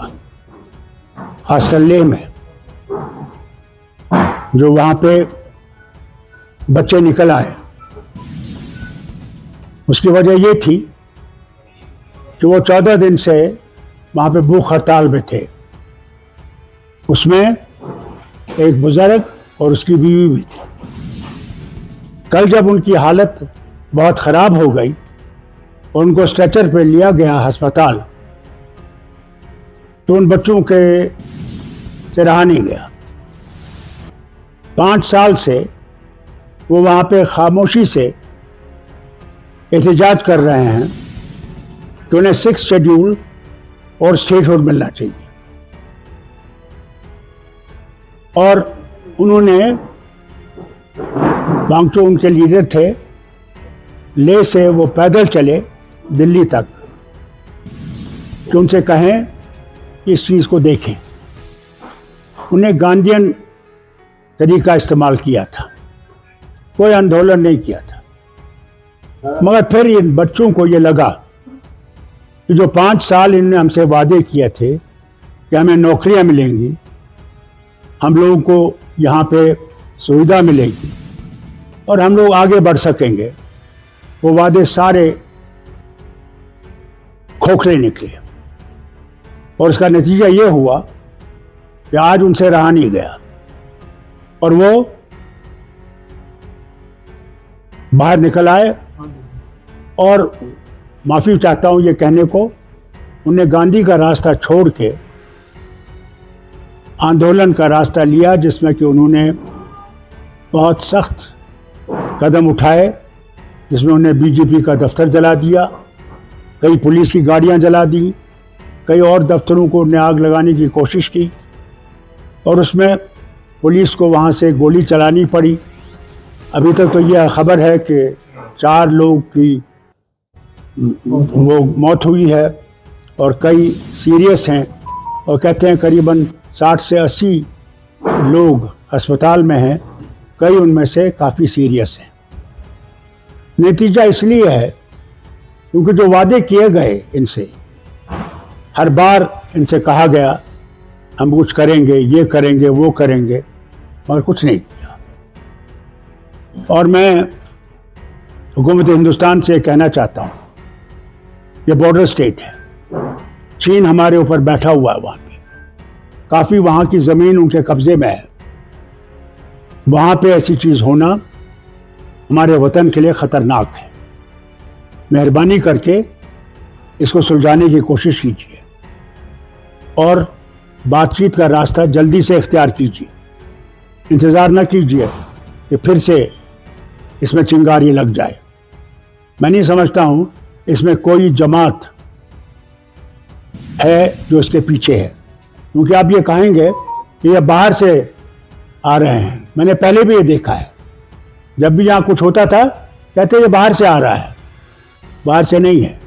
हुआ, खासकर लेह में, जो वहाँ पे बच्चे निकल आए। उसकी वजह ये थी कि वो 14 दिन से वहाँ पे भूख हड़ताल में थे। उसमें एक बुजुर्ग और उसकी बीवी भी थी। कल जब उनकी हालत बहुत ख़राब हो गई और उनको स्ट्रेचर पे लिया गया अस्पताल, तो उन बच्चों के से रहा नहीं गया। 5 साल से वो वहाँ पे खामोशी से एहतजाज कर रहे हैं कि उन्हें 6th शेड्यूल और स्टेटहुड मिलना चाहिए। और उन्होंने, वांगचो उनके लीडर थे, ले से वो पैदल चले दिल्ली तक कि उनसे कहें कि इस चीज़ को देखें। उन्हें गांधीयन तरीका इस्तेमाल किया था, कोई आंदोलन नहीं किया था। मगर फिर इन बच्चों को ये लगा कि जो 5 साल इनने हमसे वादे किए थे कि हमें नौकरियां मिलेंगी, हम लोगों को यहाँ पे सुविधा मिलेगी और हम लोग आगे बढ़ सकेंगे, वो वादे सारे खोखले निकले। और उसका नतीजा ये हुआ कि आज उनसे रहा नहीं गया और वो बाहर निकल आए। और माफ़ी चाहता हूँ ये कहने को, उन्हें गांधी का रास्ता छोड़ के आंदोलन का रास्ता लिया, जिसमें कि उन्होंने बहुत सख्त कदम उठाए, जिसमें उन्हें बीजेपी का दफ्तर जला दिया, कई पुलिस की गाड़ियां जला दी, कई और दफ्तरों को उन्हें आग लगाने की कोशिश की और उसमें पुलिस को वहां से गोली चलानी पड़ी। अभी तक तो यह खबर है कि 4 लोग की वो मौत हुई है और कई सीरियस हैं, और कहते हैं करीबन 60 से 80 लोग अस्पताल में हैं, कई उनमें से काफ़ी सीरियस हैं। नतीजा इसलिए है क्योंकि जो वादे किए गए इनसे, हर बार इनसे कहा गया हम कुछ करेंगे, ये करेंगे, वो करेंगे, मगर कुछ नहीं किया। और मैं हुकूमत हिंदुस्तान से कहना चाहता हूँ, ये बॉर्डर स्टेट है, चीन हमारे ऊपर बैठा हुआ है, वहाँ पे काफ़ी वहाँ की ज़मीन उनके कब्ज़े में है। वहाँ पे ऐसी चीज़ होना हमारे वतन के लिए ख़तरनाक है। मेहरबानी करके इसको सुलझाने की कोशिश कीजिए और बातचीत का रास्ता जल्दी से इख्तियार कीजिए। इंतज़ार न कीजिए कि फिर से इसमें चिंगारी लग जाए। मैं नहीं समझता हूँ इसमें कोई जमात है जो इसके पीछे है, क्योंकि आप ये कहेंगे कि ये बाहर से आ रहे हैं। मैंने पहले भी ये देखा है, जब भी यहाँ कुछ होता था कहते ये बाहर से आ रहा है। बाहर से नहीं है,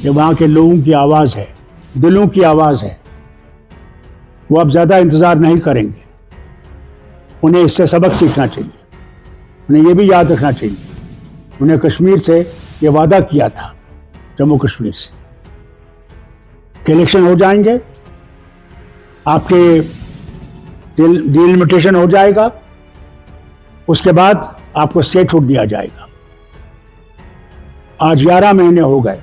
ये वहाँ के लोगों की आवाज़ है, दिलों की आवाज़ है। वो अब ज़्यादा इंतज़ार नहीं करेंगे, उन्हें इससे सबक सीखना चाहिए। उन्हें ये भी याद रखना चाहिए, उन्हें कश्मीर से ये वादा किया था, जम्मू कश्मीर से, कि इलेक्शन हो जाएंगे, आपके डिलिमिटेशन हो जाएगा, उसके बाद आपको स्टेटहुड दिया जाएगा। आज 11 महीने हो गए,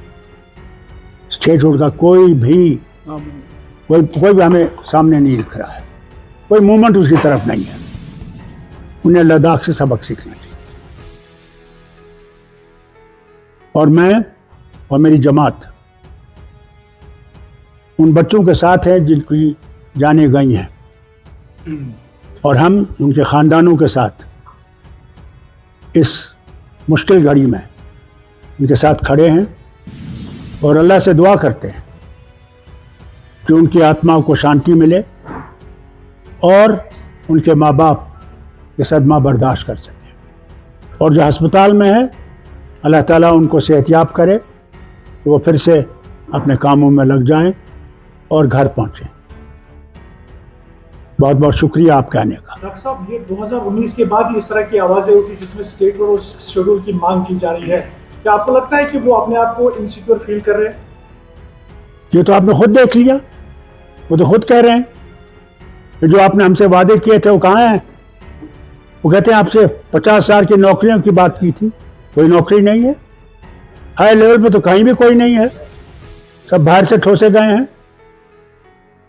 स्टेटहुड का कोई भी हमें सामने नहीं दिख रहा है, कोई मूवमेंट उसकी तरफ नहीं है। उन्हें लद्दाख से सबक सीखना चाहिए। और मैं और मेरी जमात उन बच्चों के साथ है जिनकी जानें गई हैं, और हम उनके ख़ानदानों के साथ इस मुश्किल घड़ी में उनके साथ खड़े हैं और अल्लाह से दुआ करते हैं कि उनकी आत्मा को शांति मिले और उनके माँ बाप ये सदमा बर्दाश्त कर सकें। और जो अस्पताल में है, अल्लाह ताला उनको सेहतयाब करे कि वो फिर से अपने कामों में लग जाएं और घर पहुँचें। बहुत बहुत शुक्रिया आपके आने का। डॉक्टर साहब, ये 2019 के बाद ही इस तरह की आवाज़ें उठी जिसमें स्टेटहुड और शेड्यूल की मांग की जा रही है, क्या आपको लगता है कि वो अपने आप को इनसिक्योर फील कर रहे हैं? ये तो आपने खुद देख लिया वो तो खुद कह रहे हैं कि जो आपने हमसे वादे किए थे वो कहाँ हैं। वो कहते हैं आपसे 50,000 की नौकरियों की बात की थी, कोई नौकरी नहीं है। हाई लेवल पे तो कहीं भी कोई नहीं है, सब बाहर से ठोसे गए हैं।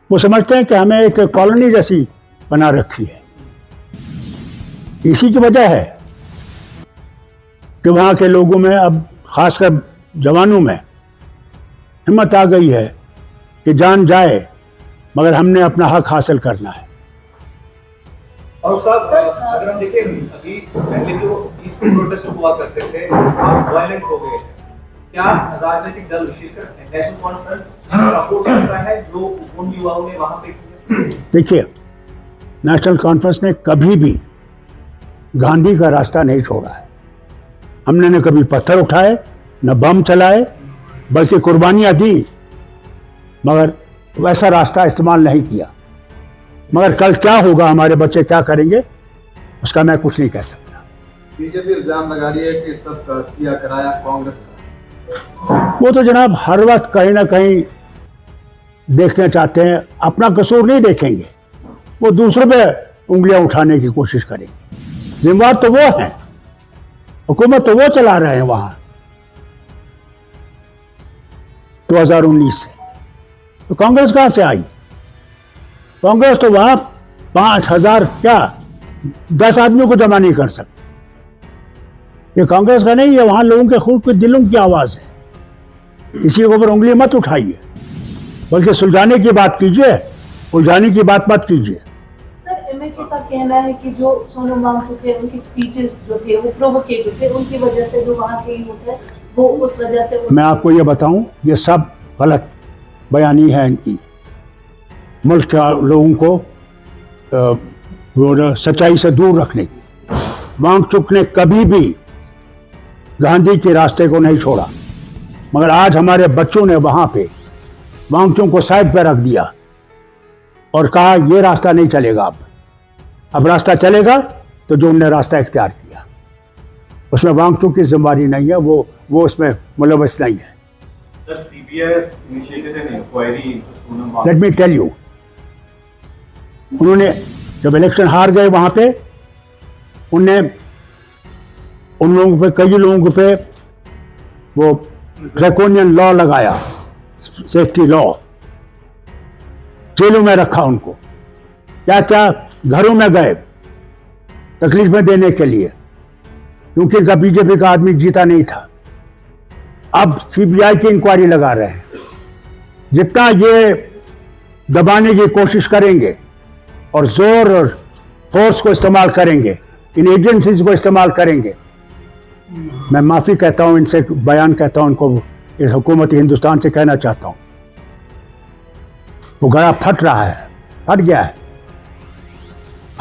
वो समझते हैं कि हमें एक कॉलोनी जैसी बना रखी है। इसी की वजह है कि वहाँ के लोगों में, अब खासकर जवानों में हिम्मत आ गई है कि जान जाए मगर हमने अपना हक हासिल करना है। और साहब अगर हम देखें अभी पहले जो पीसफुल प्रोटेस्ट हुआ करते थे अब वायलेंट हो गए हैं, क्या राजनीतिक दल विशेषकर नेशनल कॉन्फ्रेंस सपोर्ट करता है जो उन युवाओं ने वहां पे किया? देखिए, नेशनल कॉन्फ्रेंस ने कभी भी गांधी का रास्ता नहीं छोड़ा है। हमने न कभी पत्थर उठाए, न बम चलाए, बल्कि कुर्बानियां दी, मगर वैसा रास्ता इस्तेमाल नहीं किया। मगर कल क्या होगा, हमारे बच्चे क्या करेंगे, उसका मैं कुछ नहीं कह सकता। बीजेपी इल्जाम लगा रही है कि सब किया कराया कांग्रेस का। वो तो जनाब हर वक्त कहीं ना कहीं देखना चाहते हैं, अपना कसूर नहीं देखेंगे, वो दूसरों पे उंगलियां उठाने की कोशिश करेंगे। जिम्मेवार तो वो हैं, हुकूमत तो वो चला रहे हैं वहां 2019 से। तो कांग्रेस कहां से आई? कांग्रेस तो वहां 5,000 क्या 10 आदमियों को जमा नहीं कर सकती। ये कांग्रेस का नहीं है, वहां लोगों के खूब के दिलों की आवाज है। किसी के ऊपर उंगली मत उठाइए, बल्कि सुलझाने की बात कीजिए, उलझाने की बात मत कीजिए। सर, एमएचए का कहना है कि जो सोनम वांगचुक है उनकी स्पीचेस जो थे वो प्रोवोकेटिव थे, उनकी वजह से जो वहाँ के यूथ है वो उस वजह से मैं आपको ये बताऊं, ये सब गलत बयानी है इनकी। मुल्क के लोगों को सच्चाई से दूर रखने की। वांगचुक ने कभी भी गांधी के रास्ते को नहीं छोड़ा, मगर आज हमारे बच्चों ने वहां पे वांगचुक को साइड पे रख दिया और कहा ये रास्ता नहीं चलेगा। अब रास्ता चलेगा तो जो उन्होंने रास्ता इख्तियार किया उसमें वांगचुक की जिम्मेदारी नहीं है, वो उसमें मुलव्वस नहीं है। लेट मी टेल यू, उन्होंने जब इलेक्शन हार गए वहां पे, उनने उन लोगों पे, कई लोगों पे वो ड्रैकोनियन लॉ लगाया, सेफ्टी लॉ, जेलों में रखा उनको, क्या क्या घरों में गए तकलीफें देने के लिए, क्योंकि इनका बीजेपी का आदमी जीता नहीं था। अब सीबीआई की इंक्वायरी लगा रहे हैं। जितना ये दबाने की कोशिश करेंगे और जोर और फोर्स को इस्तेमाल करेंगे, इन एजेंसीज को इस्तेमाल करेंगे, मैं माफी कहता हूं इनसे, बयान कहता हूं इनको, इस हुकूमत हिंदुस्तान से कहना चाहता हूं, वो गला फट रहा है, फट गया है।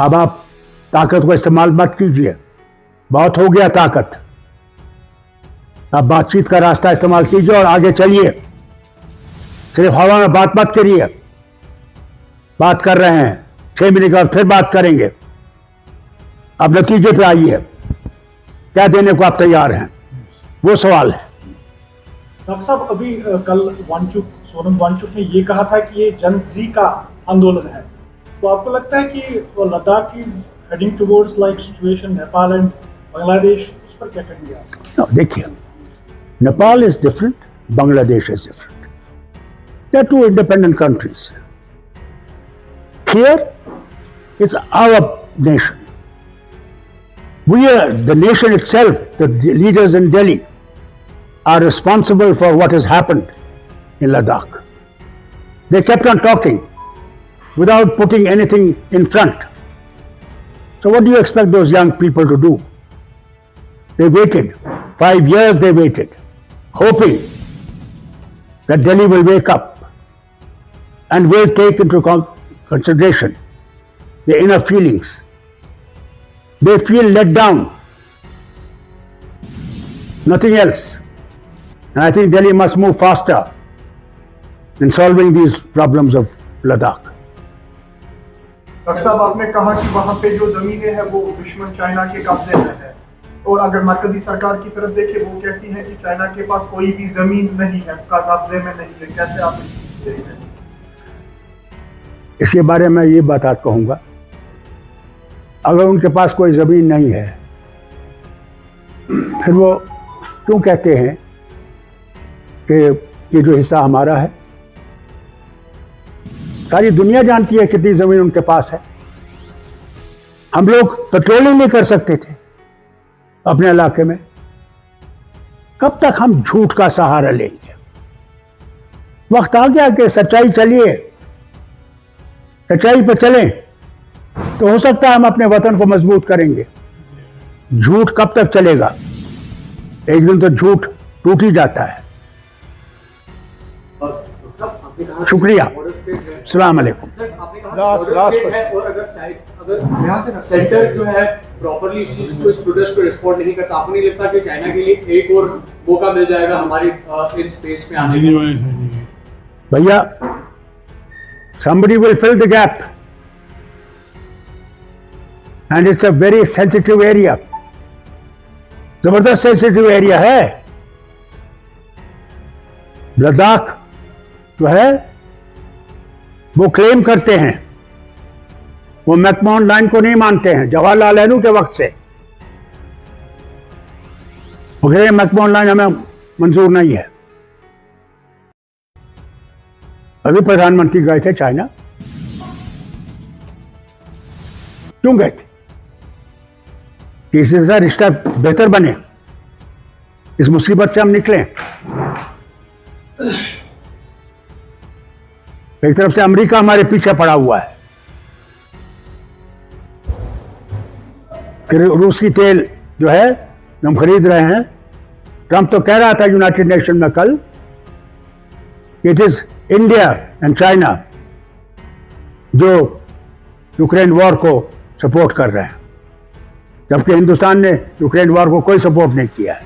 अब आप ताकत को इस्तेमाल मत कीजिए, बहुत हो गया ताकत। अब बातचीत का रास्ता इस्तेमाल कीजिए और आगे चलिए। सिर्फ हवा में बात मत करिए। बात कर रहे हैं, 6 महीने के बाद फिर बात करेंगे। अब नतीजे पे आइए, क्या देने को आप तैयार हैं, वो सवाल है। डॉक्टर साहब, अभी कल सोनम वांगचुक ने ये कहा था कि ये जन जी का आंदोलन है, तो आपको लगता है कि Ladakh is heading towards like situation Nepal and Bangladesh, उस पर क्या कहेंगे आप? देखिए, Nepal is different, Bangladesh is different, they are two independent countries. Here it's our nation, we are the nation itself, the leaders in Delhi are responsible for what has happened in Ladakh. They kept on talking without putting anything in front. So what do you expect those young people to do? They waited. 5 years they waited, hoping that Delhi will wake up and will take into consideration their inner feelings. They feel let down, nothing else. And I think Delhi must move faster in solving these problems of Ladakh. Doctor साहब, आपने कहा कि वहाँ पे जो जमीनें हैं वो दुश्मन चाइना के कब्जे में है, और अगर मरकजी सरकार की तरफ देखें वो कहती है कि चाइना के पास कोई भी जमीन नहीं है, कब्जे में नहीं है। कैसे आप इसके बारे में ये बात कहूँगा, अगर उनके पास कोई ज़मीन नहीं है फिर वो क्यों कहते हैं कि ये जो हिस्सा हमारा है? सारी दुनिया जानती है कितनी ज़मीन उनके पास है। हम लोग पेट्रोलिंग नहीं कर सकते थे अपने इलाके में। कब तक हम झूठ का सहारा लेंगे? वक्त आ गया कि सच्चाई चलिए, सच्चाई पर चलें तो हो सकता है हम अपने वतन को मजबूत करेंगे। झूठ कब तक चलेगा? एक दिन तो झूठ टूट ही जाता है। शुक्रिया, अस्सलाम वालेकुम। अगर सेंटर जो है प्रॉपरली इस चीज को, इस प्रोटेस्ट को रिस्पॉन्ड नहीं करता, आपको नहीं लगता कि चाइना के लिए एक और मौका मिल जाएगा हमारी इन स्पेस में आने का? भैया, somebody will fill the gap and it's a very sensitive area, जबरदस्त सेंसिटिव एरिया है। लद्दाख जो है वो क्लेम करते हैं, वो मैकमोहन लाइन को नहीं मानते हैं। जवाहरलाल नेहरू के वक्त से वो कह रहे हैं मैकमोहन लाइन हमें मंजूर नहीं है। अभी प्रधानमंत्री गए थे चाइना, क्यों गए थे? कि इससे रिश्ता बेहतर बने, इस मुसीबत से हम निकलें। एक तरफ से अमेरिका हमारे पीछे पड़ा हुआ है कि रूसी तेल जो है हम खरीद रहे हैं। ट्रंप तो कह रहा था यूनाइटेड नेशन में कल, it is India and China जो यूक्रेन वॉर को सपोर्ट कर रहे हैं, जबकि हिंदुस्तान ने यूक्रेन वॉर को कोई सपोर्ट नहीं किया है।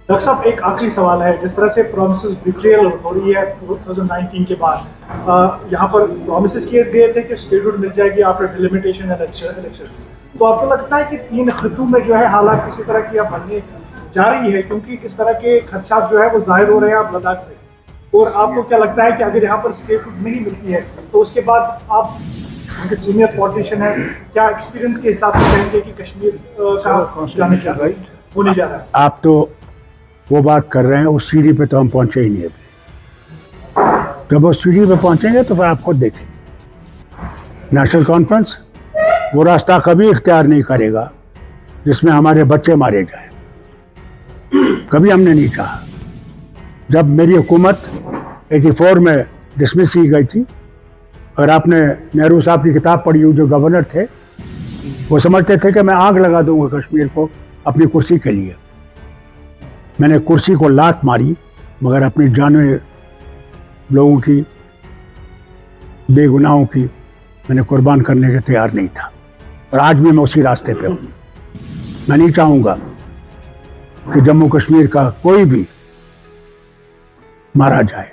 डॉक्टर साहब, एक आखिरी सवाल है। जिस तरह से प्रोमिसेस बिट्रेयल हो रही है 2019 के बाद, यहाँ पर प्रोमिसेस किए गए थे कि स्टेटहुड मिल जाएगी आफ्टर डिलिमिटेशन इलेक्शंस, तो आपको लगता है कि 3 खित्तों में जो है हालात किसी तरह की अब बनने जा रही है, क्योंकि इस तरह के खदशात जो है वो जाहिर हो रहे हैं अब लद्दाख से? और आपको क्या लगता है कि अगर यहाँ पर स्टेटहुड नहीं मिलती है तो उसके बाद आप उनके सीनियर पॉलिटिशियन है, क्या एक्सपीरियंस के हिसाब से कहेंगे कि कश्मीर का जाने का होने जा रहा है? आप तो वो बात कर रहे हैं, उस सीढ़ी पे तो हम पहुंचे ही नहीं अभी। जब उस सीढ़ी पे पहुंचेंगे तो फिर आप खुद देखेंगे। नेशनल कॉन्फ्रेंस वो रास्ता कभी इख्तियार नहीं करेगा जिसमें हमारे बच्चे मारे जाएं। कभी हमने नहीं चाहा। जब मेरी हुकूमत 84 में डिसमिस की गई थी, और आपने नेहरू साहब की किताब पढ़ी हुई, जो गवर्नर थे, वो समझते थे कि मैं आग लगा दूंगा कश्मीर को अपनी कुर्सी के लिए। मैंने कुर्सी को लात मारी, मगर अपनी जाने लोगों की, बेगुनाहों की मैंने कुर्बान करने के तैयार नहीं था, और आज भी मैं उसी रास्ते पे हूँ। मैं नहीं चाहूँगा कि जम्मू कश्मीर का कोई भी मारा जाए।